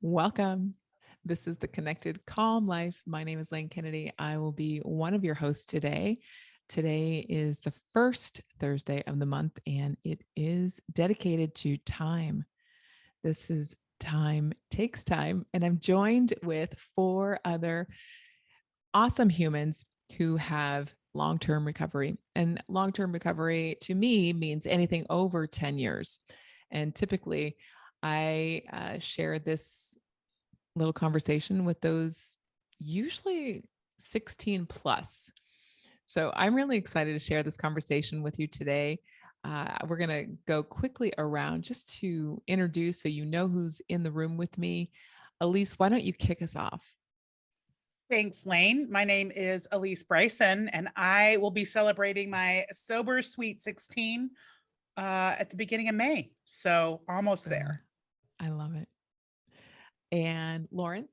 Welcome. This is the Connected Calm Life. My name is Lane Kennedy. I will be one of your hosts today. Today is the first Thursday of the month, and it is dedicated to time. This is Time Takes Time, and I'm joined with 4 other awesome humans who have long-term recovery. And long-term recovery to me means anything over 10 years. And typically, I share this little conversation with those usually 16 plus. So I'm really excited to share this conversation with you today. We're going to go quickly around just to introduce so you know who's in the room with me. Alysse, why don't you kick us off? Thanks, Lane. My name is Alysse Bryson, and I will be celebrating my sober sweet 16 at the beginning of May. So almost there. I love it. And Lauren?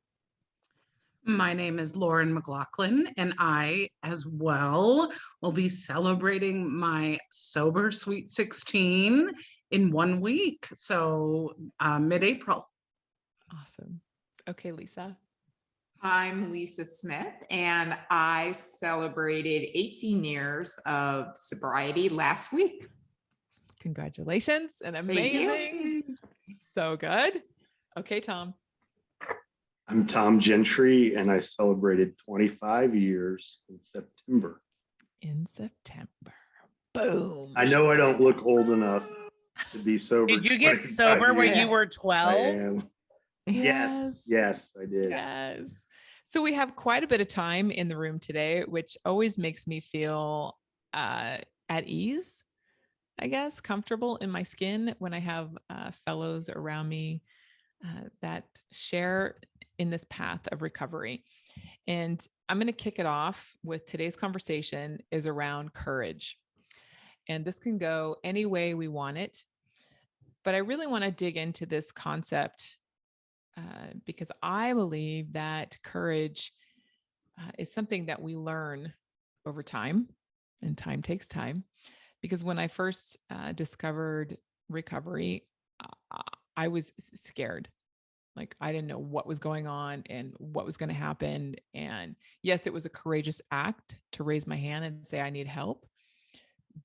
My name is Lauren McLaughlin, and I, as well, will be celebrating my sober sweet 16 in 1 week. So mid-April. Awesome. Okay, Lisa. I'm Lisa Smith, and I celebrated 18 years of sobriety last week. Congratulations and amazing. So good. Okay, Tom. I'm Tom Gentry, and I celebrated 25 years in September. Boom. I know I don't look old enough to be sober. Did you get sober when you were 12? I am. Yes, I did. Yes. So we have quite a bit of time in the room today, which always makes me feel at ease, I guess, comfortable in my skin when I have fellows around me that share in this path of recovery. And I'm going to kick it off with today's conversation is around courage. And this can go any way we want it. But I really want to dig into this concept because I believe that courage is something that we learn over time, and time takes time. Because when I first discovered recovery, I was scared. Like I didn't know what was going on and what was going to happen. And yes, it was a courageous act to raise my hand and say, I need help.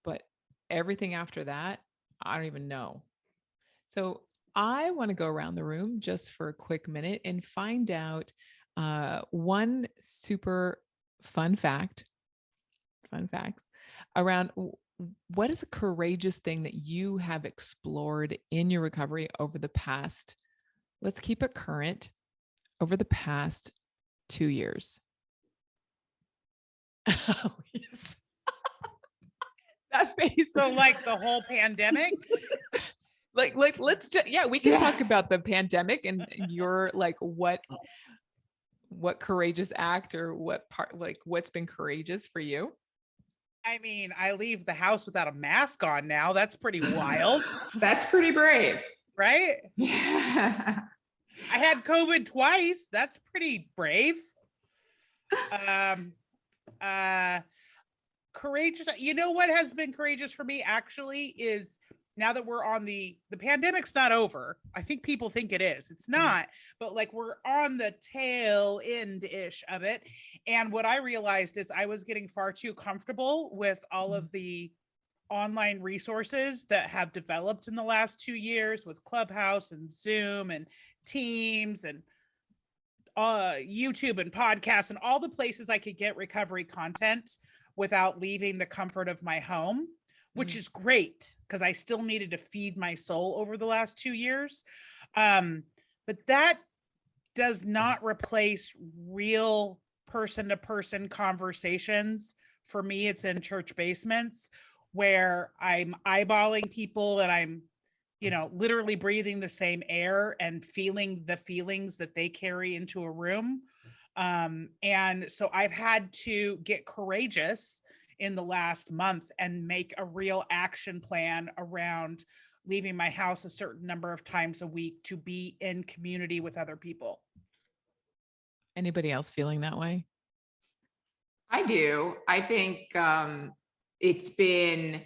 But everything after that, I don't even know. So I want to go around the room just for a quick minute and find out one super fun facts around what is a courageous thing that you have explored in your recovery over the past, let's keep it current, over the past 2 years. That face. So like the whole pandemic? Like let's just, we can talk about the pandemic and your like what courageous act or what part, like what's been courageous for you. I mean, I leave the house without a mask on now. That's pretty wild. That's pretty brave. Right? Yeah. I had COVID twice. That's pretty brave. Courageous. You know what has been courageous for me actually is now that we're on the pandemic's not over. I think people think it is. It's not, but like we're on the tail end-ish of it. And what I realized is I was getting far too comfortable with all of the online resources that have developed in the last 2 years with Clubhouse and Zoom and Teams and YouTube and podcasts and all the places I could get recovery content without leaving the comfort of my home, which is great because I still needed to feed my soul over the last 2 years. But that does not replace real person-to-person conversations. For me, it's in church basements where I'm eyeballing people and I'm, literally breathing the same air and feeling the feelings that they carry into a room. And so I've had to get courageous in the last month and make a real action plan around leaving my house a certain number of times a week to be in community with other people. Anybody else feeling that way? I do. I think it's been,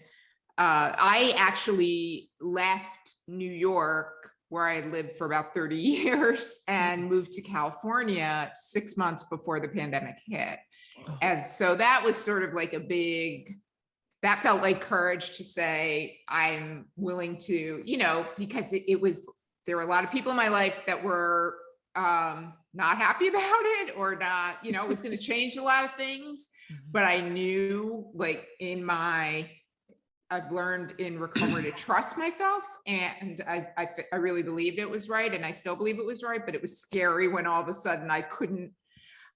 I actually left New York, where I lived for about 30 years, and moved to California 6 months before the pandemic hit. And so that was sort of like that felt like courage to say, I'm willing to, because there were a lot of people in my life that were not happy about it, or not, it was going to change a lot of things. But I knew, like, I've learned in recovery to trust myself, and I really believed it was right, and I still believe it was right. But it was scary when all of a sudden I couldn't.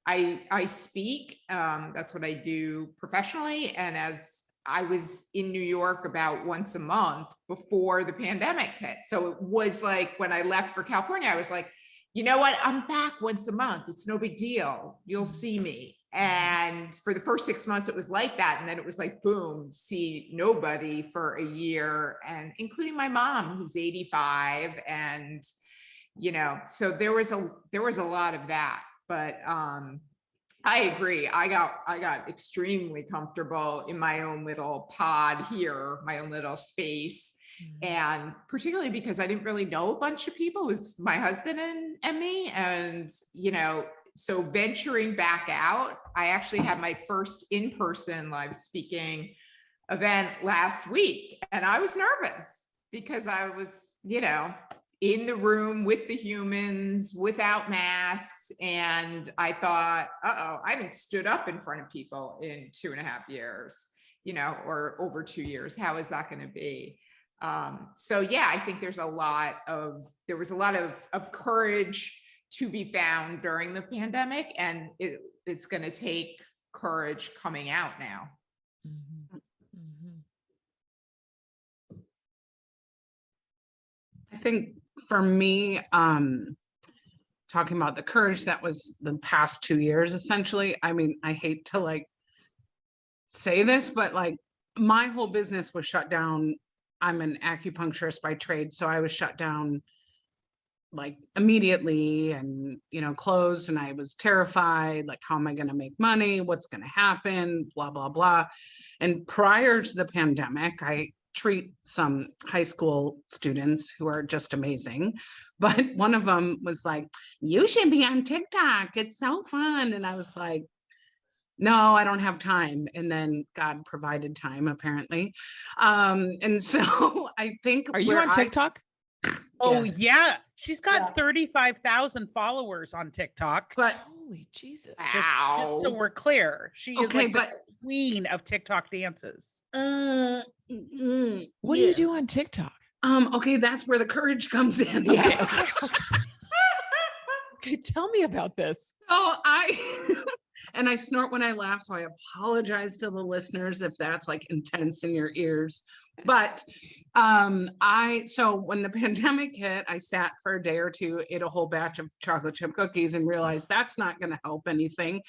I speak. That's what I do professionally, and as I was in New York about once a month before the pandemic hit. So it was like when I left for California, I was like, you know what? I'm back once a month. It's no big deal. You'll see me. And for the first 6 months, it was like that. And then it was like, boom, see nobody for a year, and including my mom, who's 85. And, so there was a lot of that. But I agree. I got extremely comfortable in my own little pod here, my own little space. And particularly because I didn't really know a bunch of people. It was my husband and me. And, so venturing back out, I actually had my first in-person live speaking event last week. And I was nervous because I was, in the room with the humans without masks. And I thought, I haven't stood up in front of people in 2.5 years, or over 2 years. How is that going to be? So yeah, I think there was a lot of courage to be found during the pandemic, and it's going to take courage coming out now. I think for me, talking about the courage that was the past 2 years, essentially, I mean, I hate to like say this, but like my whole business was shut down. I'm an acupuncturist by trade, so I was shut down like immediately, and closed, and I was terrified, like, how am I going to make money? What's going to happen? Blah, blah, blah. And prior to the pandemic, I treat some high school students who are just amazing. But one of them was like, you should be on TikTok. It's so fun. And I was like, no, I don't have time. And then God provided time, apparently. And so I think. Are you on TikTok? Oh, Yes. yeah. She's got Yeah. 35,000 followers on TikTok. But Holy Jesus. Just so we're clear, she is Okay, like the queen of TikTok dances. What do you do on TikTok? okay, that's where the courage comes in. Yes. Okay, tell me about this. So and I snort when I laugh, so I apologize to the listeners if that's like intense in your ears. But so when the pandemic hit, I sat for a day or two, ate a whole batch of chocolate chip cookies, and realized that's not going to help anything.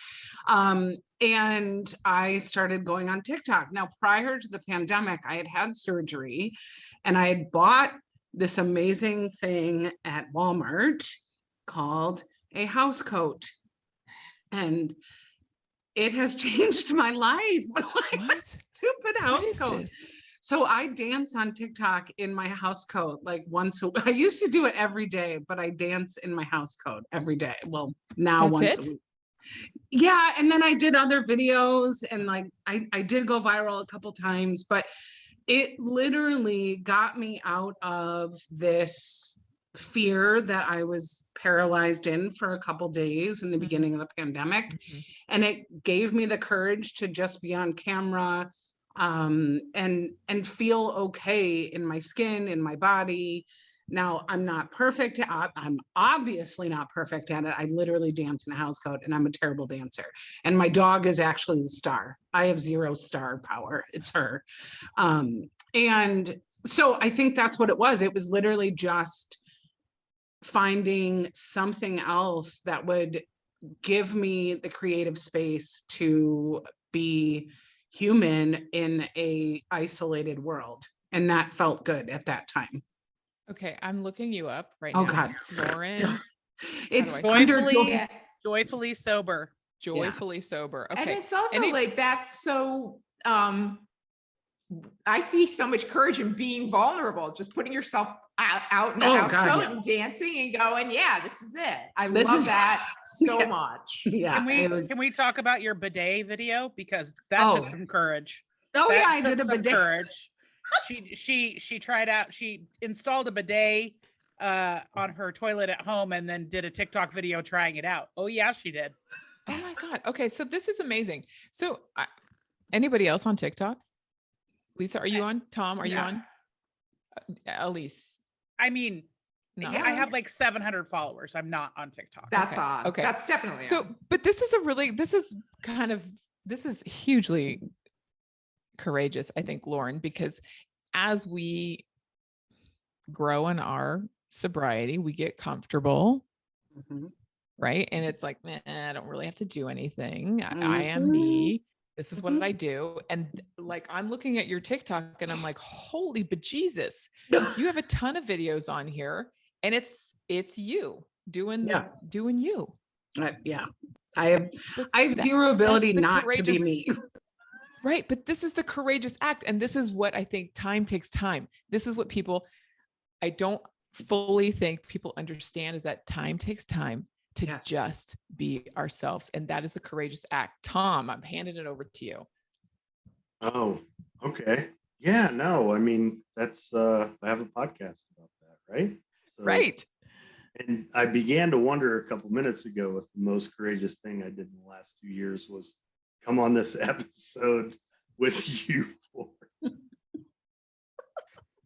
And I started going on TikTok. Now, prior to the pandemic, I had had surgery, and I had bought this amazing thing at Walmart called a house coat. And it has changed my life. Like a stupid house coat. So I dance on TikTok in my house coat like once a week. I used to do it every day, but I dance in my house coat every day. Well, now once a week. Yeah. And then I did other videos, and like I did go viral a couple times, but it literally got me out of this fear that I was paralyzed in for a couple days in the beginning of the pandemic. And it gave me the courage to just be on camera and feel okay in my skin, in my body. Now, I'm not perfect. I'm obviously not perfect at it. I literally dance in a house coat, and I'm a terrible dancer. And my dog is actually the star. I have 0 star power. It's her. And so I think that's what it was. It was literally just finding something else that would give me the creative space to be human in a isolated world. And that felt good at that time. Okay, I'm looking you up right Oh, now. God. Lauren. It's Under Joyfully sober. Joyfully sober. Okay. And it's also like, that's so I see so much courage in being vulnerable, just putting yourself out in the Oh, houseboat God, and dancing and going, yeah, this is it. I This love is- that so Yeah. much. Yeah. Can we talk about your bidet video? Because that Oh. took some courage. Oh That yeah, I took did a some bidet. courage. She tried out, she installed a bidet on her toilet at home and then did a TikTok video trying it out. Oh yeah, she did. Oh my God. Okay. So this is amazing. So anybody else on TikTok? Lisa, are you on? Tom, are you No. on? Alysse. I mean, No. I have like 700 followers. I'm not on TikTok. That's Okay, odd. okay. That's definitely So, odd. but this is hugely courageous, I think, Lauren, because as we grow in our sobriety, we get comfortable, Mhm. right? And it's like, man, I don't really have to do anything. I am me. This is what I do. And like, I'm looking at your TikTok and I'm like, holy bejesus, you have a ton of videos on here and it's you doing doing you. Yeah. I have But zero ability that's the not to be courageous- me. Right. But this is the courageous act. And this is what I think time takes time. This is what I don't fully think people understand is that time takes time to Yes. just be ourselves. And that is the courageous act. Tom, I'm handing it over to you. Oh, okay. Yeah, no, I mean, that's I have a podcast about that, right? So, Right. And I began to wonder a couple minutes ago if the most courageous thing I did in the last 2 years was come on this episode with you four.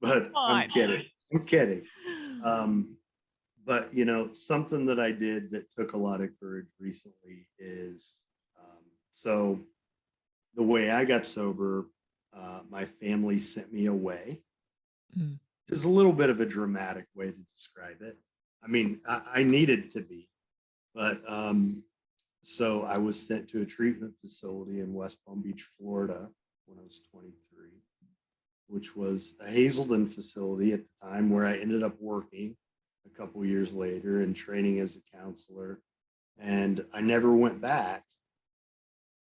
But I'm kidding. I'm kidding. But something that I did that took a lot of courage recently is so the way I got sober, my family sent me away. Mm. It's a little bit of a dramatic way to describe it. I mean, I needed to be, but so I was sent to a treatment facility in West Palm Beach, Florida, when I was 23, which was a Hazelden facility at the time where I ended up working a couple years later and training as a counselor. And I never went back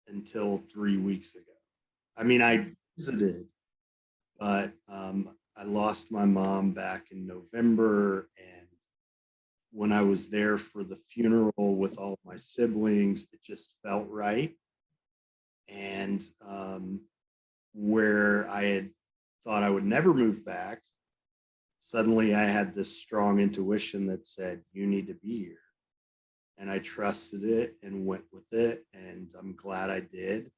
until 3 weeks ago. I mean, I visited, but I lost my mom back in November. And when I was there for the funeral with all of my siblings, it just felt right. And where I had thought I would never move back, suddenly I had this strong intuition that said, you need to be here. And I trusted it and went with it. And I'm glad I did.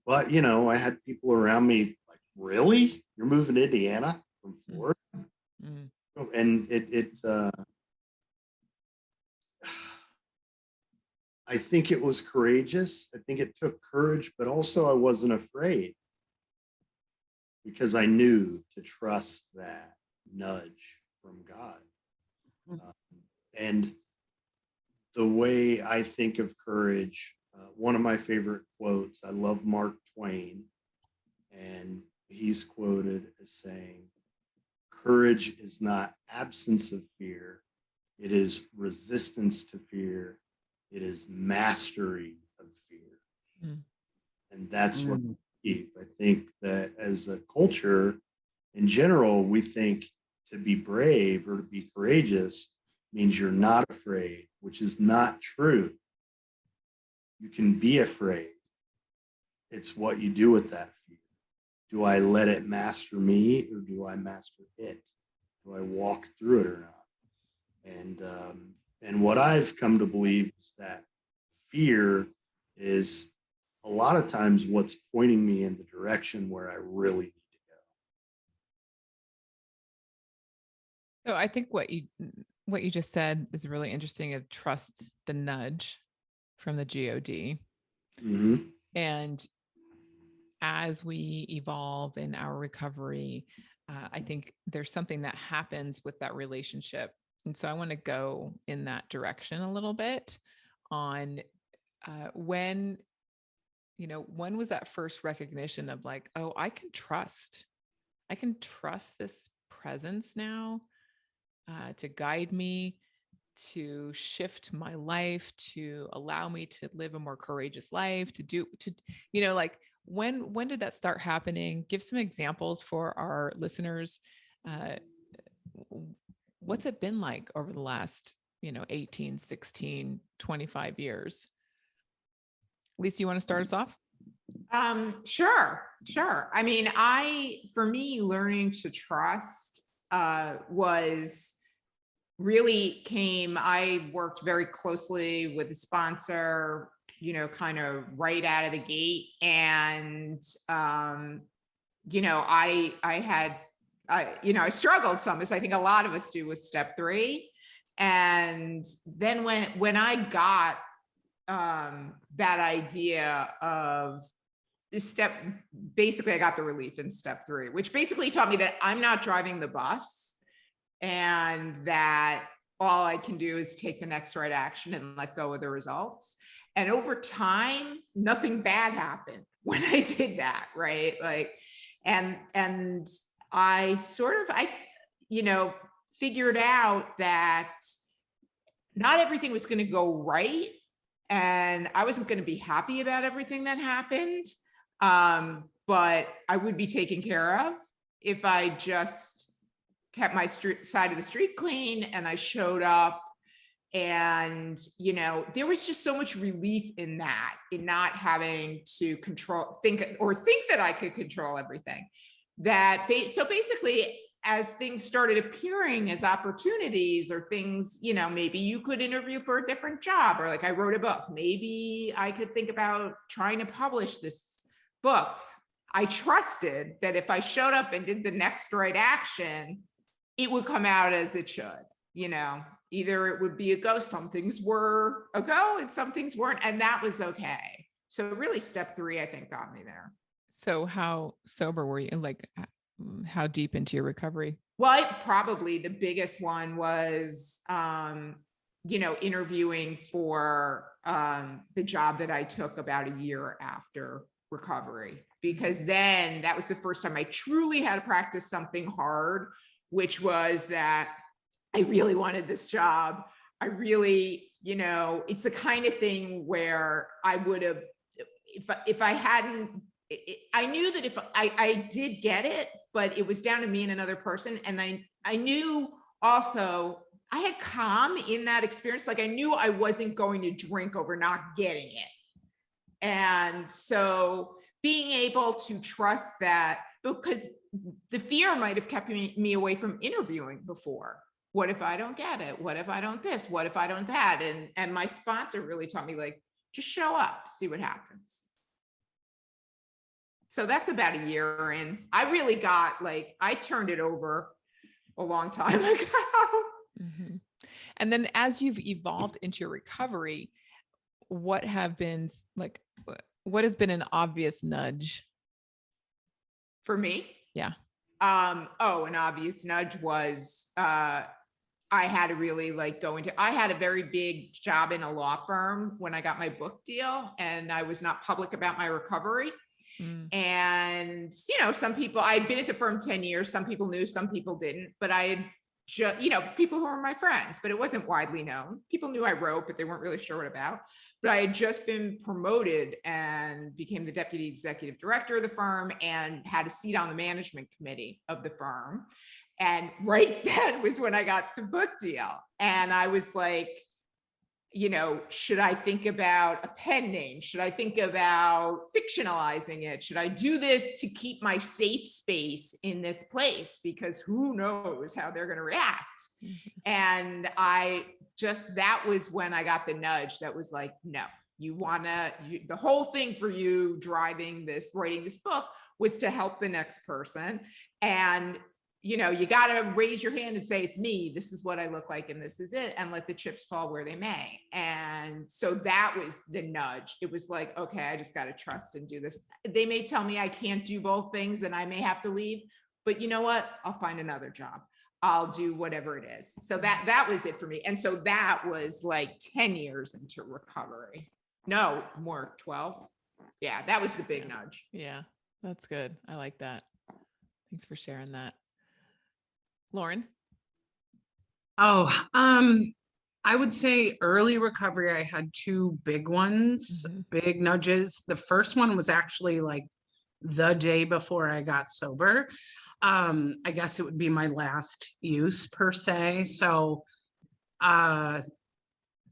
But, I had people around me like, really? You're moving to Indiana from Florida? Mm. And I think it was courageous. I think it took courage, but also I wasn't afraid because I knew to trust that nudge from God. And the way I think of courage, one of my favorite quotes, I love Mark Twain, and he's quoted as saying, courage is not absence of fear. It is resistance to fear. It is mastery of fear. Mm. And that's what I think that as a culture in general, we think to be brave or to be courageous means you're not afraid, which is not true. You can be afraid. It's what you do with that fear. Do I let it master me or do I master it? Do I walk through it or not? And what I've come to believe is that fear is a lot of times what's pointing me in the direction where I really need to go. So I think what you just said is really interesting of trust the nudge from the GOD. Mm-hmm. And as we evolve in our recovery, I think there's something that happens with that relationship. And so I want to go in that direction a little bit on when was that first recognition of like, oh, I can trust this presence now to guide me, to shift my life, to allow me to live a more courageous life, like When did that start happening? Give some examples for our listeners. Uh, what's it been like over the last, 18, 16, 25 years? Lisa, you want to start us off? Sure. I mean, for me, learning to trust was I worked very closely with the sponsor, kind of right out of the gate. And, I struggled some, as I think a lot of us do, with step 3. And then when I got that idea of this step, basically I got the relief in step 3, which basically taught me that I'm not driving the bus and that all I can do is take the next right action and let go of the results. And over time, nothing bad happened when I did that, right? Like, and I figured out that not everything was going to go right. And I wasn't going to be happy about everything that happened. But I would be taken care of if I just kept my side of the street clean and I showed up. And, there was just so much relief in that, in not having to think that I could control everything. So basically, as things started appearing as opportunities or things, maybe you could interview for a different job, or like I wrote a book, maybe I could think about trying to publish this book. I trusted that if I showed up and did the next right action, it would come out as it should, either it would be a go. Some things were a go and some things weren't, and that was okay. So really step 3, I think, got me there. So how sober were you? Like, how deep into your recovery? Well, probably the biggest one was, interviewing for the job that I took about a year after recovery, because then that was the first time I truly had to practice something hard, which was that I really wanted this job. I really, it's the kind of thing where I would have, if I hadn't, I knew that if I did get it, but it was down to me and another person. And I knew also I had calm in that experience. Like I knew I wasn't going to drink over not getting it. And so being able to trust that, because the fear might have kept me away from interviewing before. What if I don't get it? What if I don't this? What if I don't that? And my sponsor really taught me, like, just show up, see what happens. So that's about a year in. I really got, I turned it over a long time ago. Mm-hmm. And then as you've evolved into your recovery, what has been an obvious nudge? For me? Yeah. An obvious nudge was, I had to really I had a very big job in a law firm when I got my book deal, and I was not public about my recovery. And, some people, I'd been at the firm 10 years. Some people knew, some people didn't, but I had people who were my friends, but it wasn't widely known. People knew I wrote, but they weren't really sure what about. But I had just been promoted and became the deputy executive director of the firm and had a seat on the management committee of the firm. And right then was when I got the book deal. And I was like, should I think about a pen name? Should I think about fictionalizing it? Should I do this to keep my safe space in this place? Because who knows how they're going to react. Mm-hmm. And that was when I got the nudge that was like, no, the whole thing for you writing this book was to help the next person. And you got to raise your hand and say, it's me, this is what I look like, and this is it, and let the chips fall where they may. And so that was the nudge. It was like, okay, I just got to trust and do this. They may tell me I can't do both things and I may have to leave, but you know what? I'll find another job. I'll do whatever it is. So that was it for me. And so that was like 10 years into recovery. No, more, 12. Yeah, that was the big nudge. Yeah, that's good. I like that. Thanks for sharing that. Lauren? I would say early recovery, I had two big ones, big nudges. The first one was actually like the day before I got sober. I guess it would be my last use per se. So I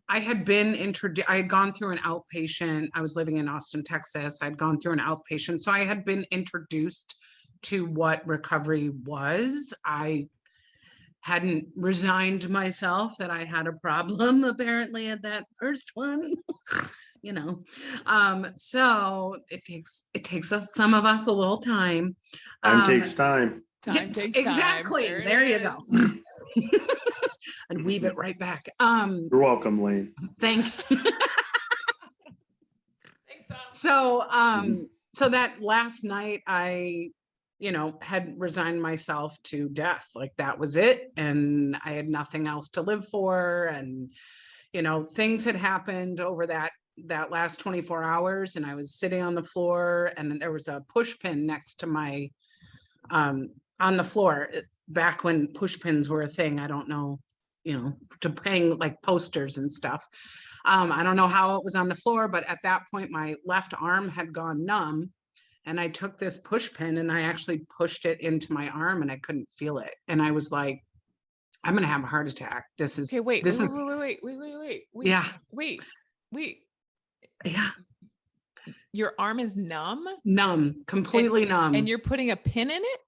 had been introduced, I had gone through an outpatient. I was living in Austin, Texas. I'd gone through an outpatient. So I had been introduced to what recovery was. I hadn't resigned myself that I had a problem apparently at that first one. You know, so it takes us, some of us, a little time. Time takes time. Time takes time. Exactly. There you go. And weave it right back. You're welcome, Lane. Thank you. Thanks, Tom. So so that last night I, you know, had resigned myself to death. Like that was it. And I had nothing else to live for. And, you know, things had happened over that last 24 hours. And I was sitting on the floor and there was a push pin next to my, on the floor back when push pins were a thing. I don't know, you know, to hang like posters and stuff. I don't know how it was on the floor, but at that point, my left arm had gone numb. And I took this push pin and I actually pushed it into my arm and I couldn't feel it. And I was like, I'm going to have a heart attack. This is, Okay, wait. Yeah. Wait. Yeah. Your arm is numb? Numb, completely numb. And you're putting a pin in it?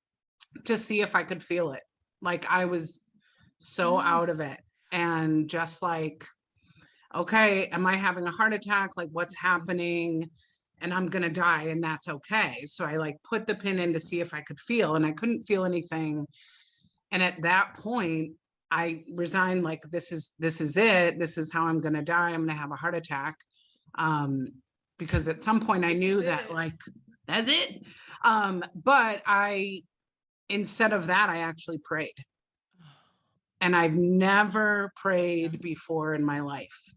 To see if I could feel it. Like I was so out of it. And just like, okay, am I having a heart attack? Like what's happening? And I'm going to die and that's okay. So I like put the pin in to see if I could feel and I couldn't feel anything. And at that point I resigned, like, this is it. This is how I'm going to die. I'm going to have a heart attack. Because at some point I knew that like, that's it. But instead of that, I actually prayed. And I've never prayed before in my life.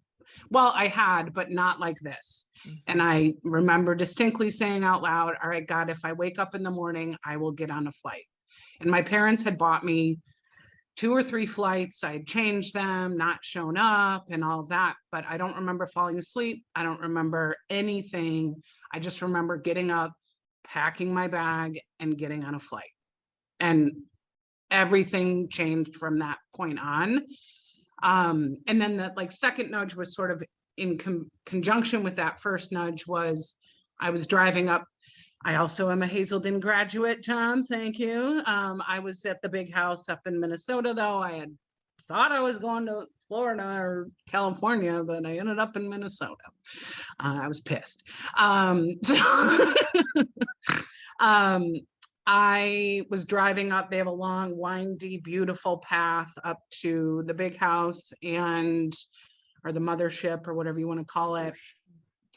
Well, I had, but not like this. And I remember distinctly saying out loud, all right, God, if I wake up in the morning, I will get on a flight. And my parents had bought me 2 or 3 flights. I had changed them, not shown up and all of that, but I don't remember falling asleep. I don't remember anything. I just remember getting up, packing my bag and getting on a flight. And everything changed from that point on. And then the like second nudge was sort of in conjunction with that first nudge was I was driving up. I also am a Hazelden graduate, Tom. Thank you. I was at the big house up in Minnesota, though. I had thought I was going to Florida or California, but I ended up in Minnesota. I was pissed. I was driving up. They have a long, windy, beautiful path up to the big house or the mothership or whatever you want to call it.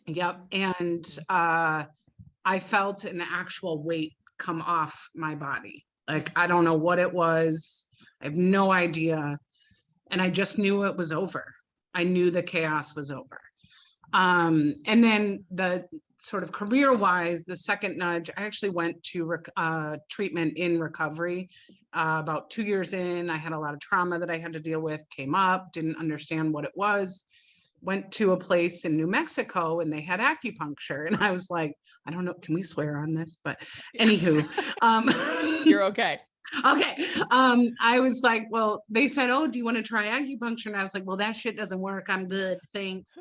Yep. And I felt an actual weight come off my body. Like, I don't know what it was. I have no idea. And I just knew it was over. I knew the chaos was over. And then the sort of career-wise, the second nudge, I actually went to treatment in recovery. About 2 years in, I had a lot of trauma that I had to deal with, came up, didn't understand what it was. Went to a place in New Mexico and they had acupuncture. And I was like, I don't know, can we swear on this? But anywho. You're okay. Okay. I was like, well, they said, oh, do you want to try acupuncture? And I was like, well, that shit doesn't work. I'm good. Thanks.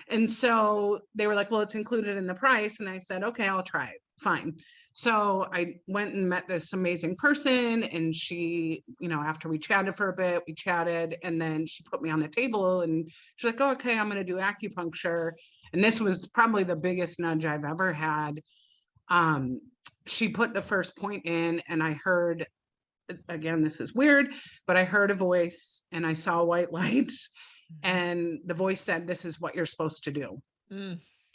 And so they were like, well, it's included in the price. And I said, okay, I'll try it. Fine. So I went and met this amazing person and she, you know, after we chatted for a bit, we chatted and then she put me on the table and she's like, oh, okay, I'm going to do acupuncture. And this was probably the biggest nudge I've ever had. She put the first point in and I heard, again, this is weird, but I heard a voice and I saw white light and the voice said, this is what you're supposed to do.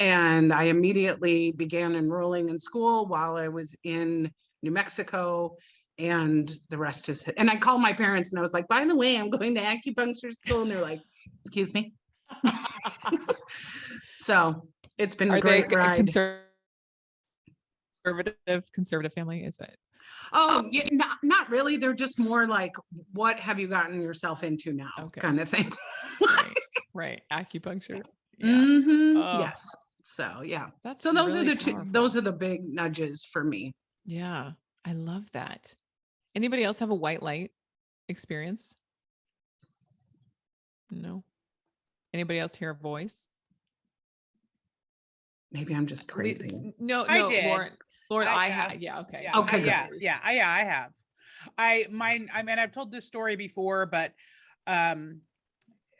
And I immediately began enrolling in school while I was in New Mexico and the rest is, and I called my parents and I was like, by the way, I'm going to acupuncture school. And they're like, excuse me. So it's been a great ride. Conservative family, is it? Oh, yeah, not really. They're just more like, what have you gotten yourself into now? Okay. Kind of thing. Right. Right. Acupuncture. Yeah. Mhm. Oh, Yes. So yeah. that's So those are really the two, those powerful. are the big nudges for me. Yeah. I love that. Anybody else have a white light experience? No. Anybody else hear a voice? Maybe I'm just crazy. No, I no, did. Lauren, I I have. had, yeah, okay. Yeah, Go Okay, ahead, good. please. I have. I mean, I've told this story before, but um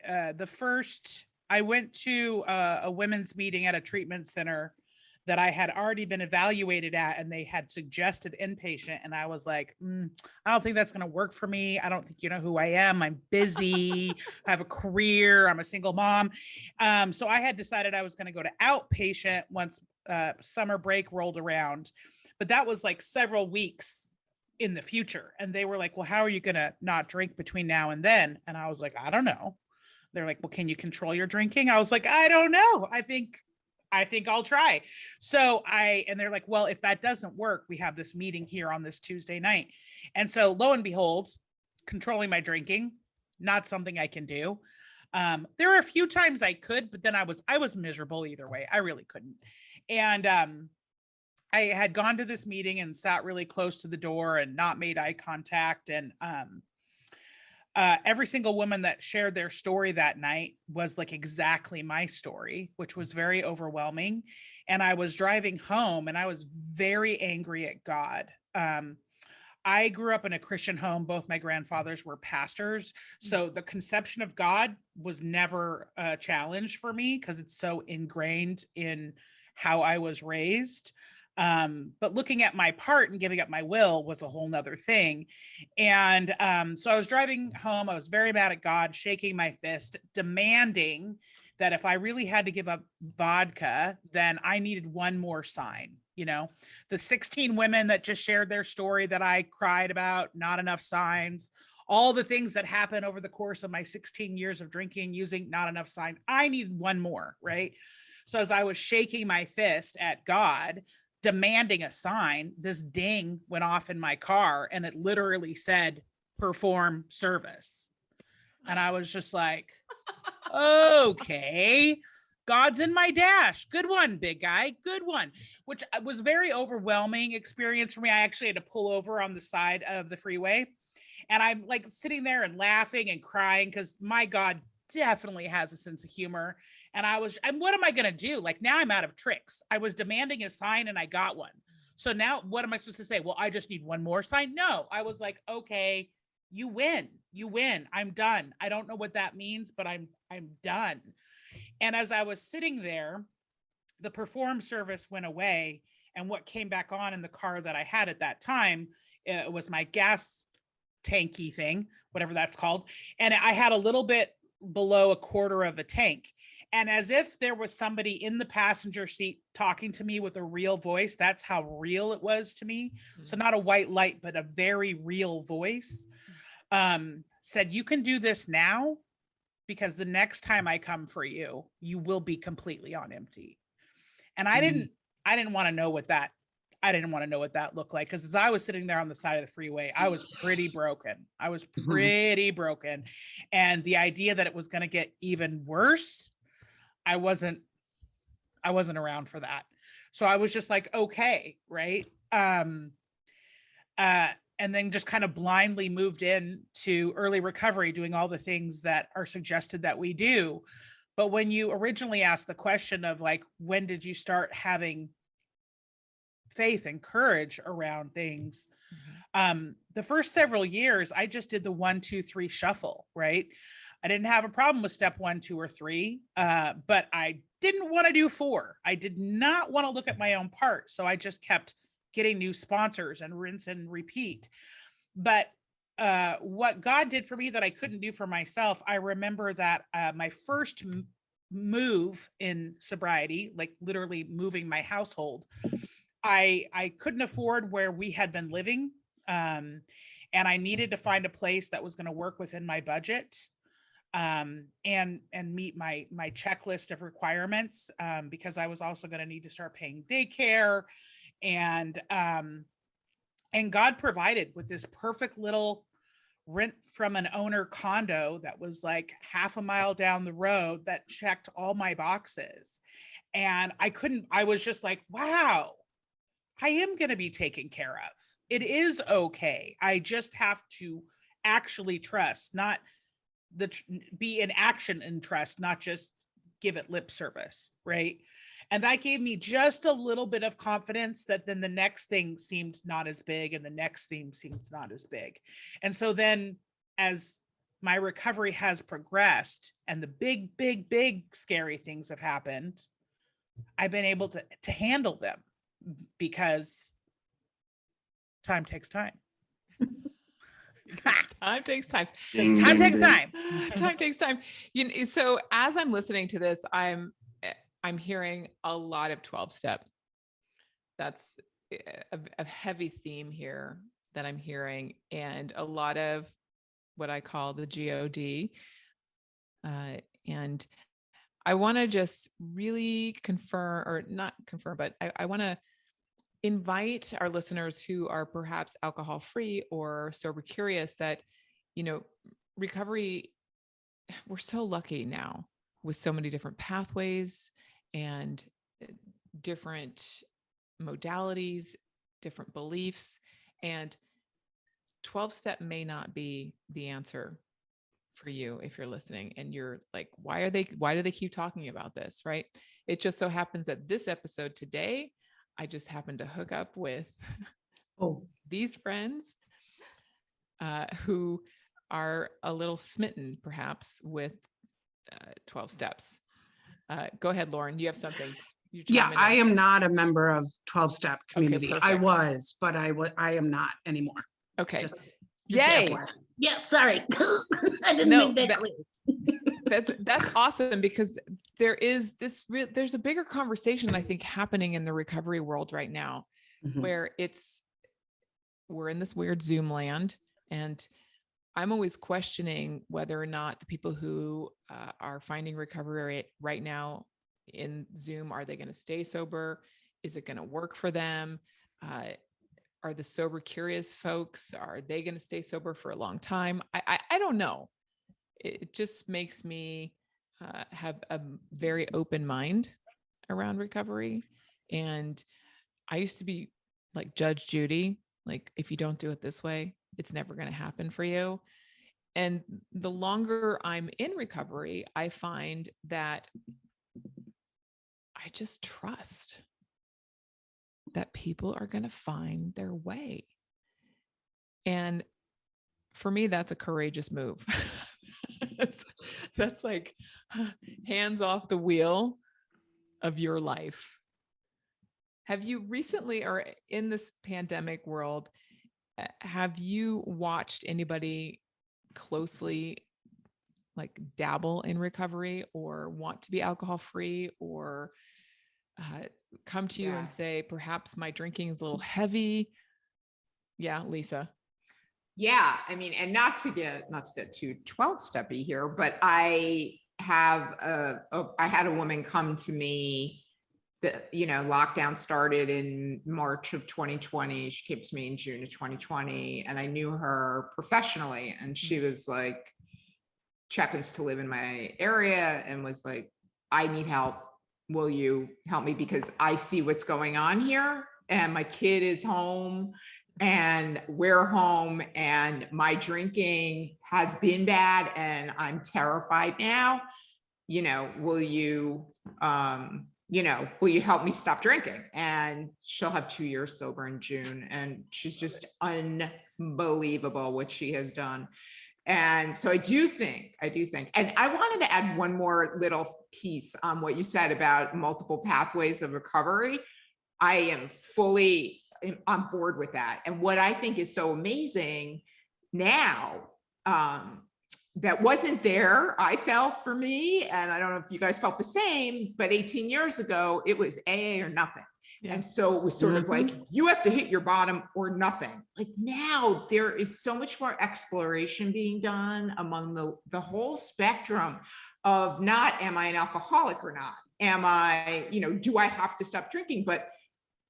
the first I went to a women's meeting at a treatment center that I had already been evaluated at, and they had suggested inpatient, and I was like, I don't think that's going to work for me. I don't think you know who I am. I'm busy. I have a career. I'm a single mom. So I had decided I was going to go to outpatient once summer break rolled around, but that was like several weeks in the future. And they were like, well, how are you going to not drink between now and then? And I was like, I don't know. They're like, well, can you control your drinking? I was like, I don't know. I think I'll try. So and they're like, well, if that doesn't work, we have this meeting here on this Tuesday night. And so lo and behold, controlling my drinking, not something I can do. There are a few times I could, but then I was miserable either way. I really couldn't. And I had gone to this meeting and sat really close to the door and not made eye contact. And every single woman that shared their story that night was like exactly my story, which was very overwhelming. And I was driving home and I was very angry at God. I grew up in a Christian home. Both my grandfathers were pastors. So the conception of God was never a challenge for me because it's so ingrained in how I was raised. But looking at my part and giving up my will was a whole nother thing. And so I was driving home. I was very mad at God, shaking my fist, demanding that if I really had to give up vodka, then I needed one more sign. You know, the 16 women that just shared their story that I cried about, not enough signs, all the things that happened over the course of my 16 years of drinking, using, not enough sign. I needed one more, right? So as I was shaking my fist at God, demanding a sign, this ding went off in my car and it literally said, perform service. And I was just like, okay, God's in my dash. Good one, big guy. Good one. Which was very overwhelming experience for me. I actually had to pull over on the side of the freeway. And I'm like sitting there and laughing and crying because my God definitely has a sense of humor. And what am I going to do? Like now I'm out of tricks. I was demanding a sign and I got one. So now what am I supposed to say? Well, I just need one more sign. No, I was like, okay, you win. I'm done. I don't know what that means, but I'm done. And as I was sitting there, the perform service went away. And what came back on in the car that I had at that time was my gas tanky thing, whatever that's called. And I had a little bit below a quarter of a tank. And as if there was somebody in the passenger seat talking to me with a real voice, that's how real it was to me. So not a white light, but a very real voice, said, you can do this now because the next time I come for you, you will be completely on empty. And I didn't want to know what that looked like. Cause as I was sitting there on the side of the freeway, I was pretty broken. And the idea that it was going to get even worse, I wasn't around for that. So I was just like, okay. Right. And then just kind of blindly moved in to early recovery, doing all the things that are suggested that we do. But when you originally asked the question of like, when did you start having faith and courage around things? The first several years, I just did the 1, 2, 3 shuffle, right? I didn't have a problem with step 1, 2, or 3, but I didn't want to do 4. I did not want to look at my own part. So I just kept getting new sponsors and rinse and repeat. But what God did for me that I couldn't do for myself, I remember that my first move in sobriety, like literally moving my household, I couldn't afford where we had been living. And I needed to find a place that was going to work within my budget and meet my checklist of requirements, because I was also going to need to start paying daycare. And God provided with this perfect little rent from an owner condo that was like half a mile down the road that checked all my boxes. And I was just like, wow, I am going to be taken care of. It is okay. I just have to actually trust, not be in action and trust, not just give it lip service. Right. And that gave me just a little bit of confidence that then the next thing seemed not as big and the next thing seemed not as big. And so then as my recovery has progressed and the big, scary things have happened, I've been able to handle them because time takes time. Time takes time. Ding, Time ding, takes ding. time. Time takes time. So as I'm listening to this, I'm hearing a lot of 12-step. That's a heavy theme here that I'm hearing, and a lot of what I call the GOD. And I want to just really confirm, or not confirm, but I want to invite our listeners who are perhaps alcohol free or sober curious that, recovery, we're so lucky now with so many different pathways and different modalities, different beliefs, and 12-step may not be the answer for you if you're listening and you're like, why do they keep talking about this? Right. It just so happens that this episode today, I just happened to hook up with these friends who are a little smitten perhaps with 12 steps. Go ahead, Lauren. You have something. Yeah, I am not a member of 12-step community. I perfect. was, but I am not anymore. Okay. Just Yay. FYI. Yeah, sorry. I didn't make that clear. That's awesome, because there's a bigger conversation, I think, happening in the recovery world right now, where we're in this weird Zoom land, and I'm always questioning whether or not the people who are finding recovery right now in Zoom, are they going to stay sober? Is it going to work for them? Are the sober curious folks, are they going to stay sober for a long time? I don't know. It just makes me have a very open mind around recovery. And I used to be like Judge Judy, like, if you don't do it this way, it's never going to happen for you. And the longer I'm in recovery, I find that I just trust that people are going to find their way. And for me, that's a courageous move. that's like hands off the wheel of your life. Have you recently, or in this pandemic world, have you watched anybody closely like dabble in recovery or want to be alcohol free, or come to you and say, perhaps my drinking is a little heavy? Yeah, Lisa. Yeah, I mean, and not to get too 12-steppy here, but I had a woman come to me that, lockdown started in March of 2020. She came to me in June of 2020, and I knew her professionally, and she was like, happens to live in my area, and was like, I need help. Will you help me? Because I see what's going on here, and my kid is home and we're home, and my drinking has been bad and I'm terrified now. Will you help me stop drinking? And she'll have 2 years sober in June, and she's just unbelievable what she has done. And so I do think, and I wanted to add one more little piece on what you said about multiple pathways of recovery. I am fully on board with that. And what I think is so amazing now, that wasn't there, I felt, for me, and I don't know if you guys felt the same, but 18 years ago, it was AA or nothing. Yeah. And so it was sort of like, you have to hit your bottom or nothing. Like, now there is so much more exploration being done among the whole spectrum of not, am I an alcoholic or not? Am I, do I have to stop drinking? But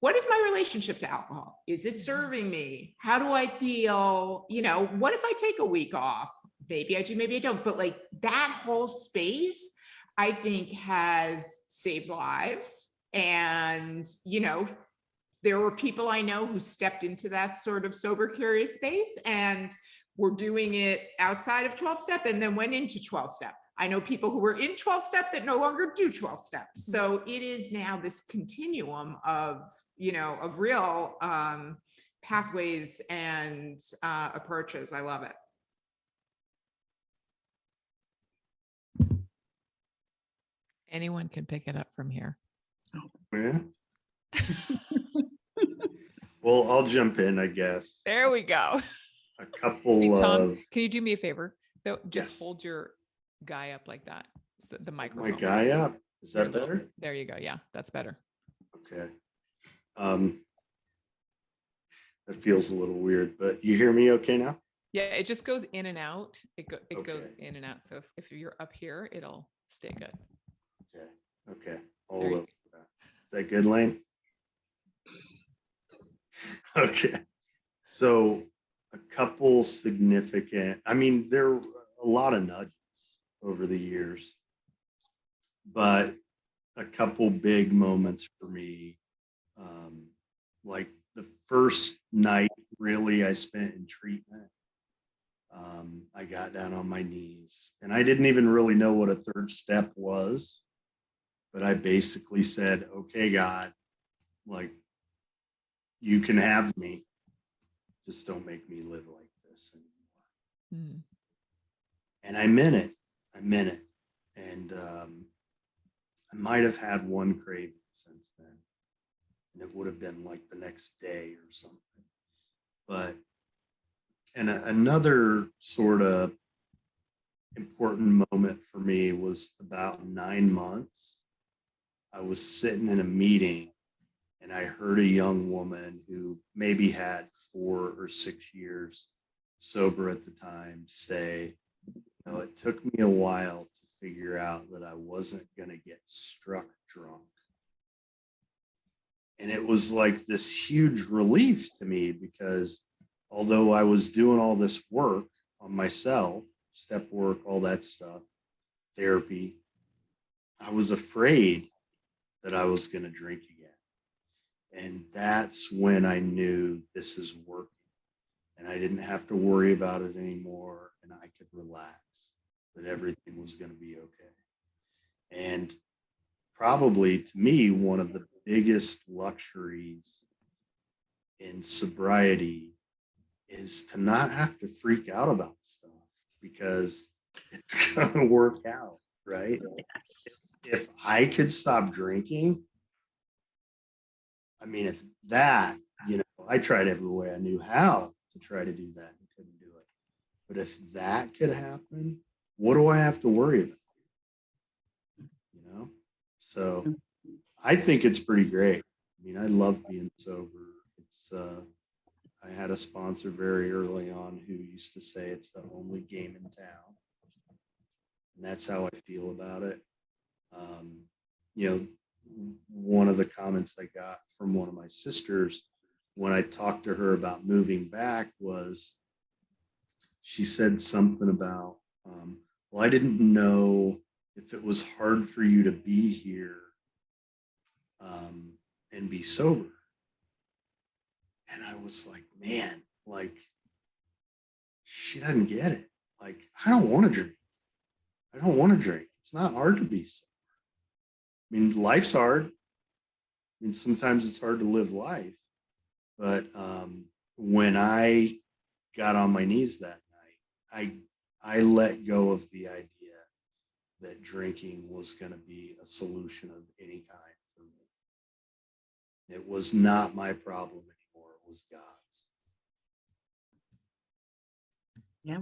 what is my relationship to alcohol? Is it serving me? How do I feel? You know, what if I take a week off? Maybe I do, maybe I don't. But like that whole space, I think has saved lives. And, you know, there were people I know who stepped into that sort of sober curious space and were doing it outside of 12-step and then went into 12-step. I know people who were in 12-step that no longer do 12 steps. So it is now this continuum of, you know, of real pathways and approaches. I love it. Anyone can pick it up from here. Yeah. Well, I'll jump in, I guess. There we go. A couple Hey, Tom, of can you do me a favor? Though, just Yes. hold your guy up like that. So the my microphone. guy up. Is Your that little- better? There you go. Yeah, that's better. Okay. That feels a little weird, but you hear me okay now? Yeah, it just goes in and out. It goes Okay. in and out. So if you're up here, it'll stay good. Okay. Okay. I'll There you look for that. Is that good, Lane? Okay. So a couple significant, I mean, there are a lot of nudges over the years, but a couple big moments for me. Like the first night really I spent in treatment. I got down on my knees and I didn't even really know what a third step was, but I basically said, okay, God, like you can have me. Just don't make me live like this anymore. Mm. And I meant it. I meant it. And I might have had one craving since then. And it would have been like the next day or something. But, and another sort of important moment for me was about 9 months. I was sitting in a meeting and I heard a young woman who maybe had 4 or 6 years sober at the time say, you know, it took me a while to figure out that I wasn't going to get struck drunk. And it was like this huge relief to me because although I was doing all this work on myself, step work, all that stuff, therapy, I was afraid that I was going to drink again. And that's when I knew this is working. And I didn't have to worry about it anymore. And I could relax, that everything was going to be okay. And probably to me, one of the biggest luxuries in sobriety is to not have to freak out about stuff because it's going to work out, right? Yes. If I could stop drinking, I mean, if that, you know, I tried every way I knew how to try to do that and couldn't do it. But if that could happen, what do I have to worry about? You know? So I think it's pretty great. I mean, I love being sober. It's, I had a sponsor very early on who used to say it's the only game in town. And that's how I feel about it. You know, one of the comments I got from one of my sisters when I talked to her about moving back was she said something about, well, I didn't know if it was hard for you to be here and be sober. And I was like, man, like, she doesn't get it. Like, I don't want to drink. I don't want to drink. It's not hard to be sober. I mean, life's hard. I mean, sometimes it's hard to live life. But when I got on my knees that night, I let go of the idea that drinking was going to be a solution of any kind for me. It was not my problem anymore. It was God's. Yeah.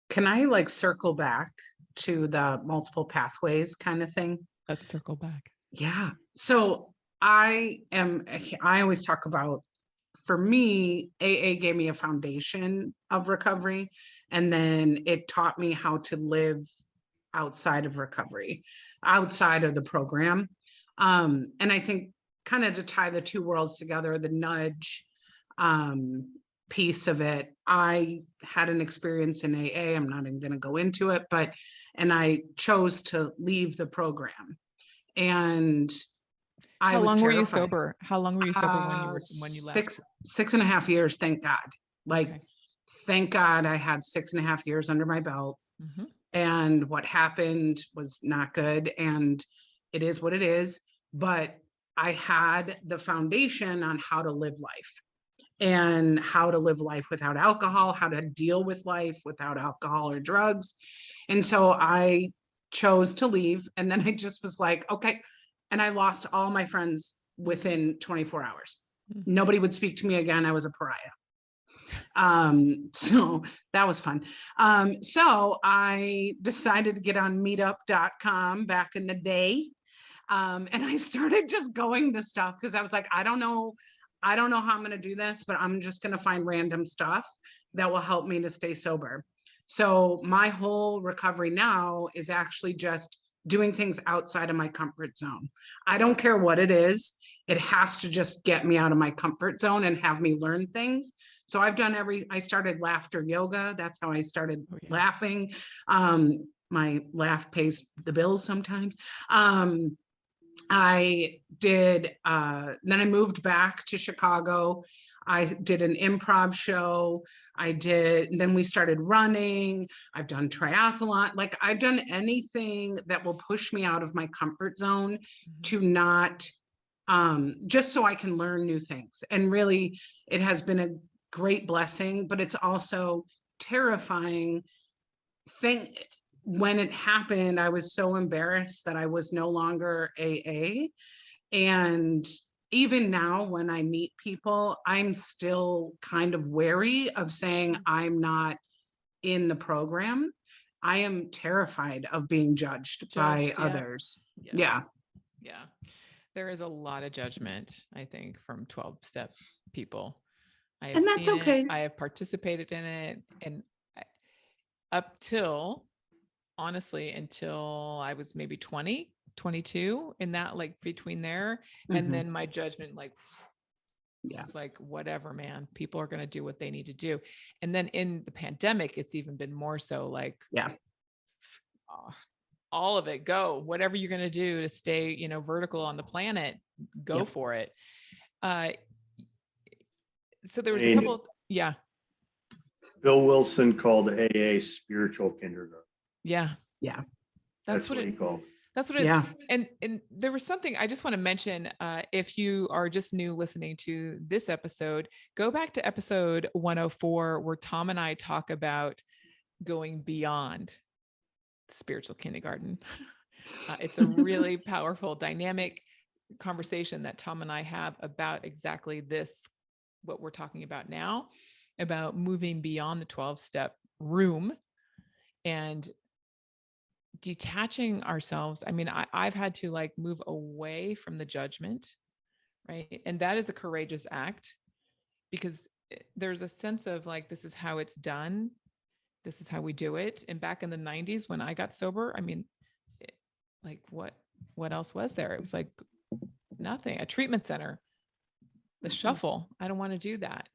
Can I like circle back to the multiple pathways kind of thing? Let's circle back. Yeah. So I always talk about, for me, AA gave me a foundation of recovery. And then it taught me how to live outside of recovery, outside of the program. And I think kind of to tie the two worlds together, the nudge piece of it, I had an experience in AA. I'm not even going to go into it, and I chose to leave the program. And I How was long were you terrified. sober? How long were you sober when you left? 6.5 years, thank God. Like, Okay. thank God I had 6.5 years under my belt. Mhm. And what happened was not good. And it is what it is. But I had the foundation on how to live life and how to live life without alcohol, how to deal with life without alcohol or drugs. And so I chose to leave. And then I just was like, okay. And I lost all my friends within 24 hours. Mhm. Nobody would speak to me again. I was a pariah. So that was fun. So I decided to get on meetup.com back in the day. And I started just going to stuff because I was like, I don't know how I'm going to do this, but I'm just going to find random stuff that will help me to stay sober. So my whole recovery now is actually just doing things outside of my comfort zone. I don't care what it is. It has to just get me out of my comfort zone and have me learn things. So I've done I started laughter yoga. That's how I started laughing. My laugh pays the bills sometimes. I did, then I moved back to Chicago. I did an improv show. Then we started running. I've done triathlon. Like, I've done anything that will push me out of my comfort zone to not, just so I can learn new things. And really, it has been a great blessing, but it's also terrifying thing. When it happened, I was so embarrassed that I was no longer AA. And even now, when I meet people, I'm still kind of wary of saying I'm not in the program. I am terrified of being judged by others. Yeah. There is a lot of judgment, I think, from 12-step people. And that's okay. I have participated in it. And up till, honestly, until I was maybe 20, 22, in that, like, between there. And then my judgment, like, it's like, whatever, man, people are going to do what they need to do. And then in the pandemic, it's even been more so, like, all of it, go, whatever you're going to do to stay, vertical on the planet, go for it. So there was a couple. Bill Wilson called AA spiritual kindergarten. That's what he called. That's what it is. And there was something I just want to mention. If you are just new listening to this episode, go back to episode 104, where Tom and I talk about going beyond spiritual kindergarten. It's a really powerful, dynamic conversation that Tom and I have about exactly this, what we're talking about now, about moving beyond the 12-step room and detaching ourselves. I mean, I've had to, like, move away from the judgment, right? And that is a courageous act, because there's a sense of, like, this is how it's done. This is how we do it. And back in the 90s, when I got sober, I mean, like, what else was there? It was like nothing. A treatment center, the shuffle. I don't want to do that.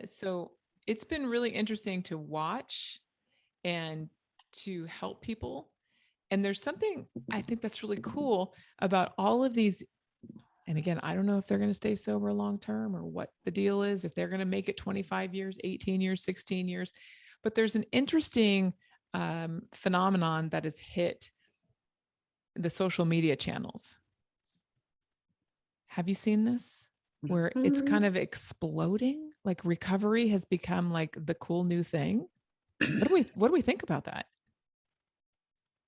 So it's been really interesting to watch and to help people. And there's something I think that's really cool about all of these. And again, I don't know if they're going to stay sober long term or what the deal is, if they're going to make it 25 years, 18 years, 16 years. But there's an interesting phenomenon that has hit the social media channels. Have you seen this? Where it's kind of exploding, like recovery has become like the cool new thing. What do we think about that?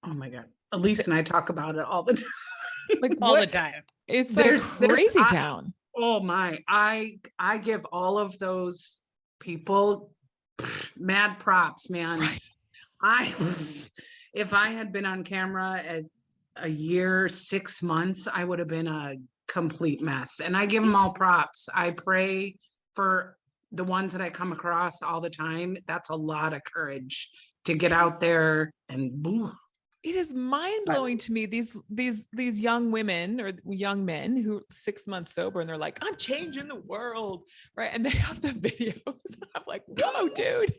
Oh my God. Alysse and I talk about it all the time. Like all the time. It's like crazy town. Oh my, I give all of those people mad props, man. Right. If I had been on camera at a year, 6 months, I would have been a complete mess. And I give them all props. I pray for the ones that I come across all the time, that's a lot of courage to get out there and ooh. It is mind blowing to me. These young women or young men who are 6 months sober and they're like, I'm changing the world, right? And they have the videos. I'm like, whoa, dude.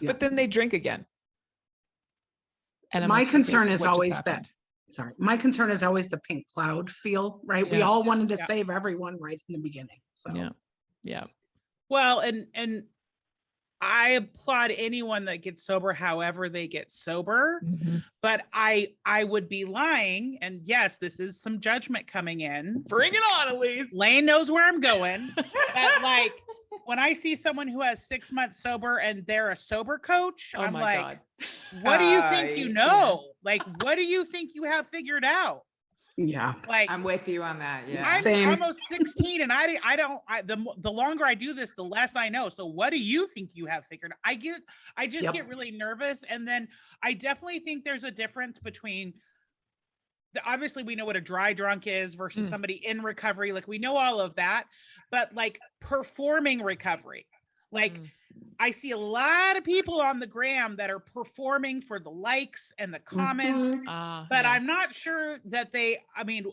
Yeah. But then they drink again. And I'm My like, concern okay, is what just always happened? sorry, my concern is always the pink cloud feel, right? We Yeah. all wanted to Yeah. save everyone right in the beginning. So Yeah. Yeah. Well, and I applaud anyone that gets sober however they get sober, Mhm. but I would be lying, and yes, this is some judgment coming in. Bring it on, Alysse. Lane knows where I'm going. But like when I see someone who has 6 months sober and they're a sober coach, Oh I'm my like, God. what do you think you Yeah. know? Like, what do you think you have figured out? yeah. Like, I'm with you on that. Yeah. I'm Same. almost 16 and the longer I do this, the less I know. So what do you think you have figured out? I just Yep. get really nervous. And then I definitely think there's a difference between obviously we know what a dry drunk is versus somebody in recovery. Like we know all of that, but like performing recovery, like I see a lot of people on the gram that are performing for the likes and the comments, but Yeah. I'm not sure that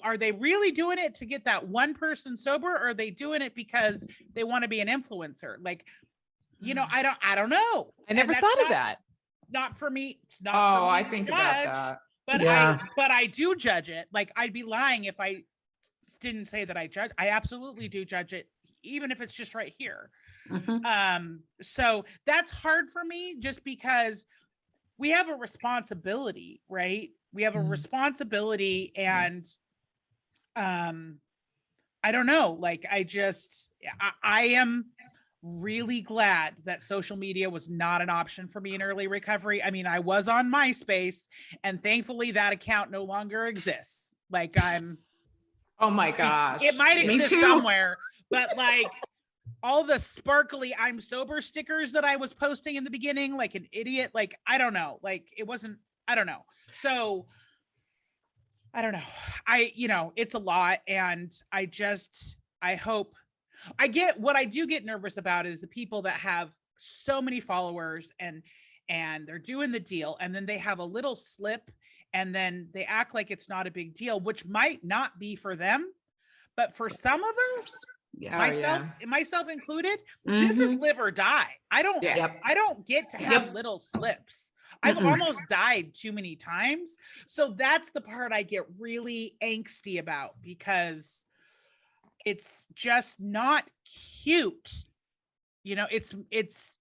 are they really doing it to get that one person sober, or are they doing it because they want to be an influencer? Like, I don't know. I never thought of that. Not for me. It's not. Oh, for me I to think judge, about that. but Yeah. I do judge it. Like I'd be lying if I didn't say that I judge. I absolutely do judge it, even if it's just right here. Mhm. So that's hard for me just because we have a responsibility, right? We have a responsibility, and I don't know, like I am really glad that social media was not an option for me in early recovery. I mean, I was on MySpace, and thankfully that account no longer exists. Like Oh my gosh. it might Me exist too. somewhere, but like all the sparkly I'm sober stickers that I was posting in the beginning, like an idiot, like I don't know, like it wasn't, I don't know. So I don't know. It's a lot, and I hope what I do get nervous about is the people that have so many followers and they're doing the deal, and then they have a little slip and then they act like it's not a big deal, which might not be for them, but for some of us, Yeah. myself included, this is Mhm. live or die. I don't Yeah. I don't get to have little slips. I've almost died too many times. So that's the part I get really angsty about, because it's just not cute. It's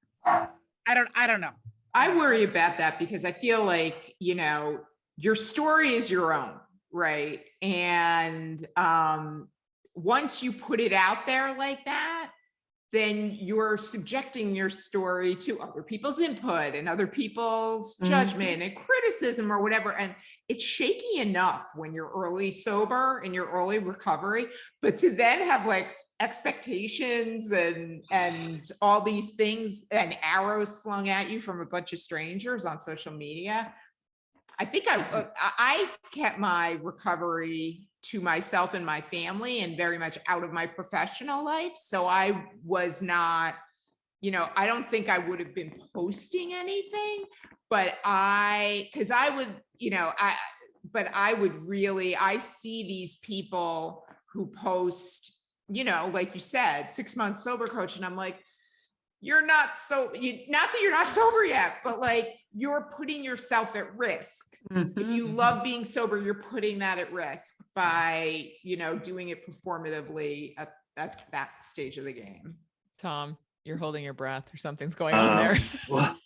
I don't know. I worry about that because I feel like, your story is your own, right? And once you put it out there like that, then you're subjecting your story to other people's input and other people's judgment and criticism or whatever. And it's shaky enough when you're early sober and you're early recovery, but to then have like expectations and all these things and arrows slung at you from a bunch of strangers on social media. I think I kept my recovery to myself and my family and very much out of my professional life. So I was not, I don't think I would have been posting anything, but I see these people who post, like you said, 6 months sober coach. And I'm like, not that you're not sober yet, but like you're putting yourself at risk. If you love being sober, you're putting that at risk by, doing it performatively at that stage of the game. Tom, you're holding your breath or something's going on there. Well,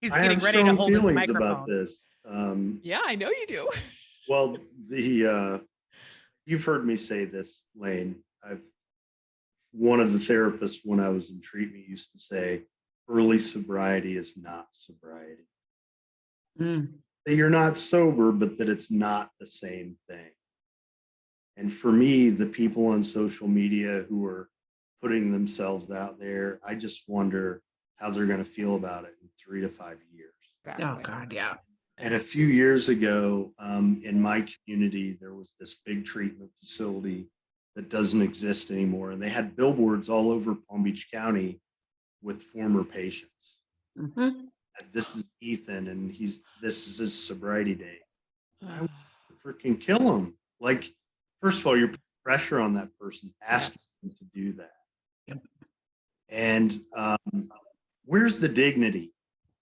He's I getting have ready to strong hold his feelings about microphone. this. Yeah, I know you do. Well, you've heard me say this, Lane. One of the therapists when I was in treatment used to say, early sobriety is not sobriety. That you're not sober, but that it's not the same thing. And for me, the people on social media who are putting themselves out there, I just wonder how they're going to feel about it in 3 to 5 years. Exactly. Oh God, yeah. And a few years ago, in my community, there was this big treatment facility that doesn't exist anymore. And they had billboards all over Palm Beach County with former patients. Mhm. This is Ethan, and this is his sobriety day. I would Ah, freaking kill him. Like, first of all, you're putting pressure on that person, asking them to do that. Yep. And where's the dignity?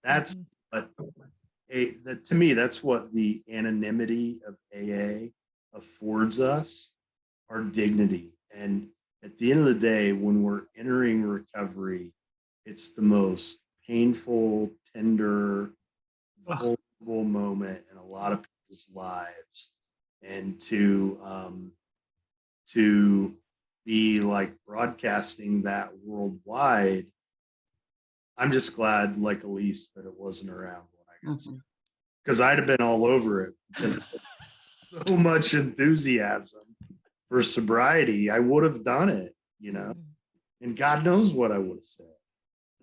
That's mhm. what that to me, that's what the anonymity of AA affords us, our dignity. And at the end of the day, when we're entering recovery, it's the most painful, tender, Ugh. vulnerable moment in a lot of people's lives. And to be like broadcasting that worldwide, I'm just glad, like Alysse, that it wasn't around when I got Mhm. because I'd have been all over it because of so much enthusiasm for sobriety. I would have done it, and God knows what I would have said.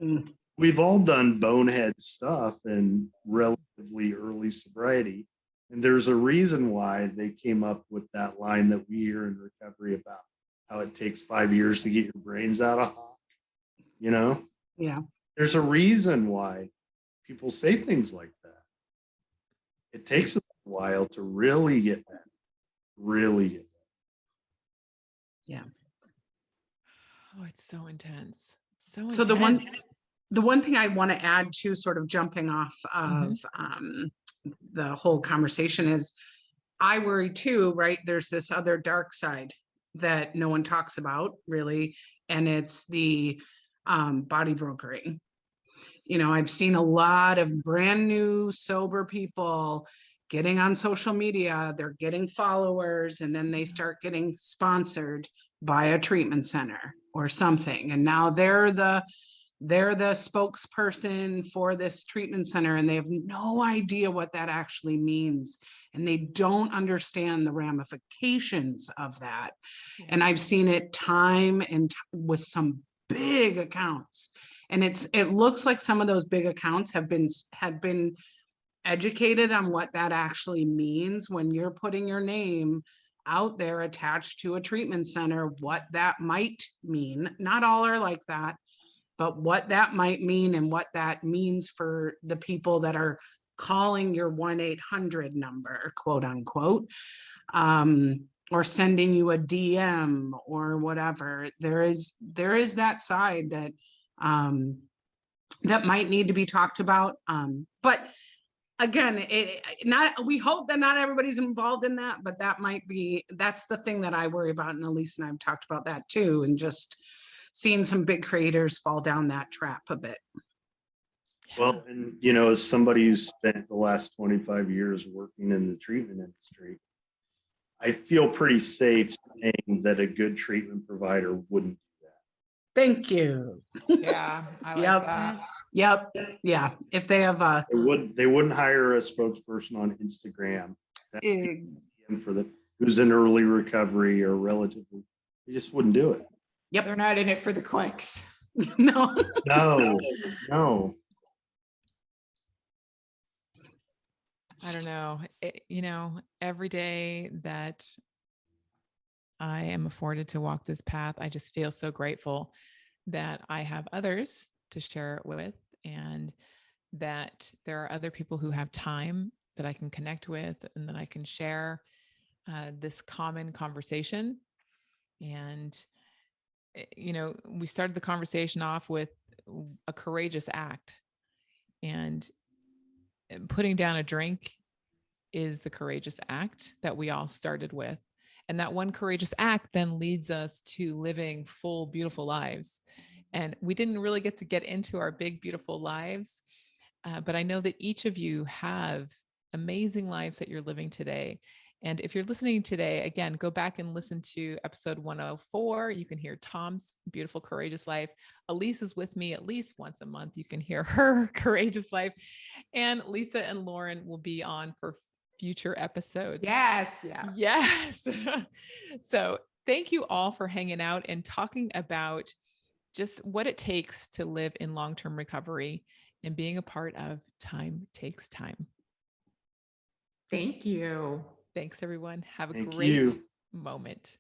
Mm. We've all done bonehead stuff in relatively early sobriety. And there's a reason why they came up with that line that we hear in recovery about how it takes 5 years to get your brains out of hock. Yeah. There's a reason why people say things like that. It takes a while to really get that, really get that. Yeah. Oh, it's so intense. So So intense. the one thing I want to add to, sort of jumping off of the whole conversation, is I worry too, right? There's this other dark side that no one talks about really, and it's the body brokering. I've seen a lot of brand new sober people getting on social media, they're getting followers, and then they start getting sponsored by a treatment center or something. And now they're the spokesperson for this treatment center, and they have no idea what that actually means. And they don't understand the ramifications of that. Yeah. And I've seen it time and with some big accounts. And it looks like some of those big accounts had been educated on what that actually means when you're putting your name out there attached to a treatment center, what that might mean. Not all are like that, but what that might mean and what that means for the people that are calling your 1-800 number, quote unquote, or sending you a DM or whatever. There is that side that that might need to be talked about. But again, we hope that not everybody's involved in that, but that's the thing that I worry about. And Alysse and I've talked about that too, and just seeing some big creators fall down that trap a bit. Well, and as somebody who spent the last 25 years working in the treatment industry, I feel pretty safe saying that a good treatment provider wouldn't do that. Thank you. Yeah, I like Yep. that. Yep. Yeah. If they have They wouldn't hire a spokesperson on Instagram yep. who's in early recovery or relatively. They just wouldn't do it. They're not in it for the clicks. No. No. I don't know. Every day that I am afforded to walk this path, I just feel so grateful that I have others to share it with, and that there are other people who have time that I can connect with and that I can share this common conversation. And, we started the conversation off with a courageous act, and putting down a drink is the courageous act that we all started with. And that one courageous act then leads us to living full, beautiful lives. And we didn't really get to get into our big, beautiful lives, but I know that each of you have amazing lives that you're living today. And if you're listening today, again, go back and listen to episode 104. You can hear Tom's beautiful, courageous life. Alysse is with me at least once a month. You can hear her courageous life. And Lisa and Lauren will be on for future episodes. Yes. Yes. So thank you all for hanging out and talking about just what it takes to live in long-term recovery and being a part of Time Takes Time. Thank you. Thanks, everyone. Have a Thank great you. moment.